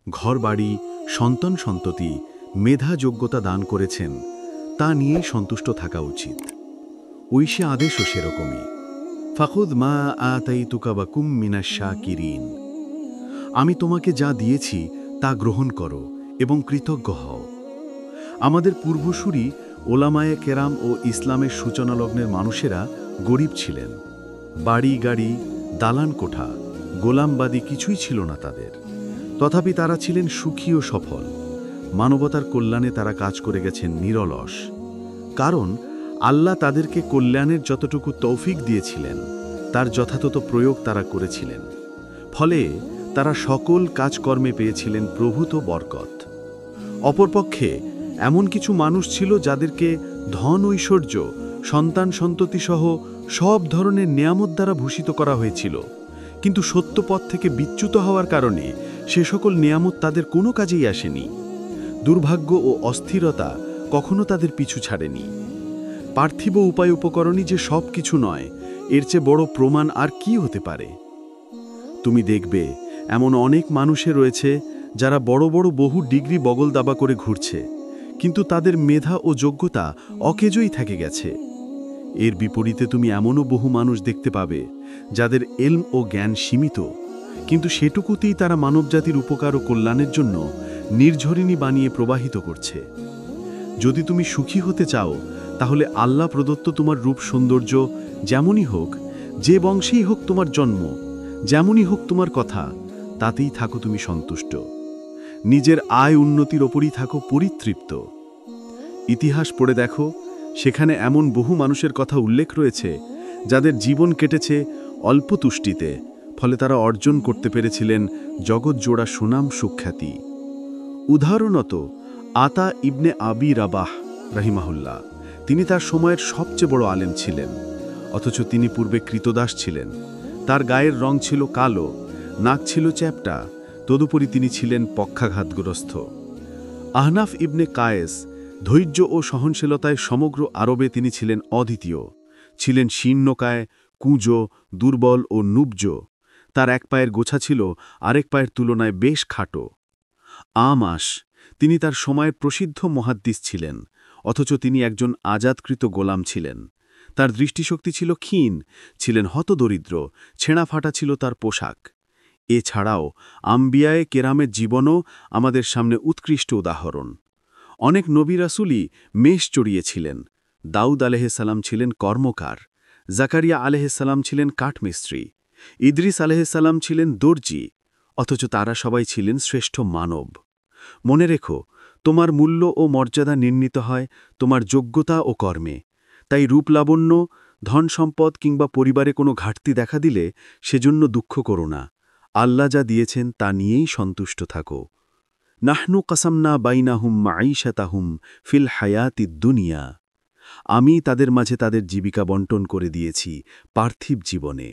ঘরবাড়ি, সন্তান-সন্ততি, মেধা যোগ্যতা দান করেছেন, তা নিয়েই সন্তুষ্ট থাকা উচিত। ঐশী আদেশও সেরকমই। ফাখুদ মা আতাইতুকা ওয়াকুম মিনাশ শাকিরিন। আমি তোমাকে যা দিয়েছি তা গ্রহণ করো এবং কৃতজ্ঞ হও। আমাদের পূর্বসূরি ওলামায়ে কেরাম ও ইসলামের সূচনালগ্নের মানুষেরা গরিব ছিলেন। বাড়ি গাড়ি, দালান কোঠা, গোলামবাদী কিছুই ছিল না তাদের। তথাপি তারা ছিলেন সুখী ও সফল। মানবতার কল্যাণে তারা কাজ করে গেছেন নিরলস। কারণ আল্লাহ তাদেরকে কল্যাণের যতটুকু তৌফিক দিয়েছিলেন তার যথাযথ প্রয়োগ তারা করেছিলেন। ফলে তারা সকল কাজকর্মে পেয়েছিলেন প্রভূত বরকত। অপরপক্ষে এমন কিছু মানুষ ছিল যাদেরকে ধন ঐশ্বর্য, সন্তান সন্ততিসহ সব ধরনের নেয়ামত দ্বারা ভূষিত করা হয়েছিল, কিন্তু সত্য পথ থেকে বিচ্যুত হওয়ার কারণে সে সকল নেয়ামত তাদের কোনো কাজেই আসেনি। দুর্ভাগ্য ও অস্থিরতা কখনো তাদের পিছু ছাড়েনি। পার্থিব উপায় উপকরণই যে সব কিছু নয়, এর চেয়ে বড় প্রমাণ আর কি হতে পারে। তুমি দেখবে এমন অনেক মানুষে রয়েছে যারা বড় বড় বহু ডিগ্রি বগল দাবা করে ঘুরছে, কিন্তু তাদের মেধা ও যোগ্যতা অকেজোই থেকে গেছে। এর বিপরীতে তুমি এমনও বহু মানুষ দেখতে পাবে যাদের এলম ও জ্ঞান সীমিত, কিন্তু সেটুকুতেই তারা মানবজাতির উপকার ও কল্যাণের জন্য নির্ঝরিণী বানিয়ে প্রবাহিত করছে। যদি তুমি সুখী হতে চাও, তাহলে আল্লাহ প্রদত্ত তোমার রূপ সৌন্দর্য যেমনই হোক, যে বংশেই হোক তোমার জন্ম, যেমনই হোক তোমার কথা, তাতেই থাকো তুমি সন্তুষ্ট। নিজের আয় উন্নতির ওপরই থাকো পরিতৃপ্ত। ইতিহাস পড়ে দেখো, সেখানে এমন বহু মানুষের কথা উল্লেখ রয়েছে যাদের জীবন কেটেছে অল্প তুষ্টিতে, ফলে তারা অর্জন করতে পেরেছিলেন জগৎজোড়া সুনাম সুখ্যাতি। উদাহরণত আতা ইবনে আবি রাবাহ রাহিমাহুল্লাহ, তিনি তার সময়ের সবচেয়ে বড় আলেম ছিলেন, অথচ তিনি পূর্বে কৃতদাস ছিলেন। তার গায়ের রং ছিল কালো, নাক ছিল চ্যাপ্টা, তদুপরি তিনি ছিলেন পক্ষাঘাতগ্রস্ত। আহনাফ ইবনে কায়েস, ধৈর্য ও সহনশীলতায় সমগ্র আরবে তিনি ছিলেন অদ্বিতীয়। ছিলেন শীর্ণকায়, কুঁজো, দুর্বল ও নুব্জ। তার এক পায়ের গোছা ছিল আরেক পায়ের তুলনায় বেশ খাটো। আমাশ, তিনি তার সময়ের প্রসিদ্ধ মুহাদ্দিস ছিলেন, অথচ তিনি একজন আজাদকৃত গোলাম ছিলেন। তার দৃষ্টিশক্তি ছিল ক্ষীণ, ছিলেন হতদরিদ্র, ছেঁড়া ফাটা ছিল তার পোশাক। এছাড়াও আম্বিয়ায়ে কেরামের জীবনও আমাদের সামনে উৎকৃষ্ট উদাহরণ। অনেক নবী রাসূলই মেষ চড়িয়েছিলেন। দাউদ আলাইহিসসালাম ছিলেন কর্মকার, জাকারিয়া আলাইহিসসালাম ছিলেন কাঠমিস্ত্রি, ইদ্রিস আলাইহিসসালাম ছিলেন দর্জি, অথচ তারা সবাই ছিলেন শ্রেষ্ঠ মানব। মনে রেখো, তোমার মূল্য ও মর্যাদা নির্ণীত হয় তোমার যোগ্যতা ও কর্মে। তাই রূপলাবণ্য, ধন সম্পদ কিংবা পরিবারে কোনো ঘাটতি দেখা দিলে সেজন্য দুঃখ করো না। আল্লাহ যা দিয়েছেন তা নিয়েই সন্তুষ্ট থাকো। নাহনু কাসামনা বাইনাহুম মাঈশাতাহুম ফিল হায়াতিদ দুনিয়া। আমি তাদের মাঝে তাদের জীবিকা বন্টন করে দিয়েছি পার্থিব জীবনে।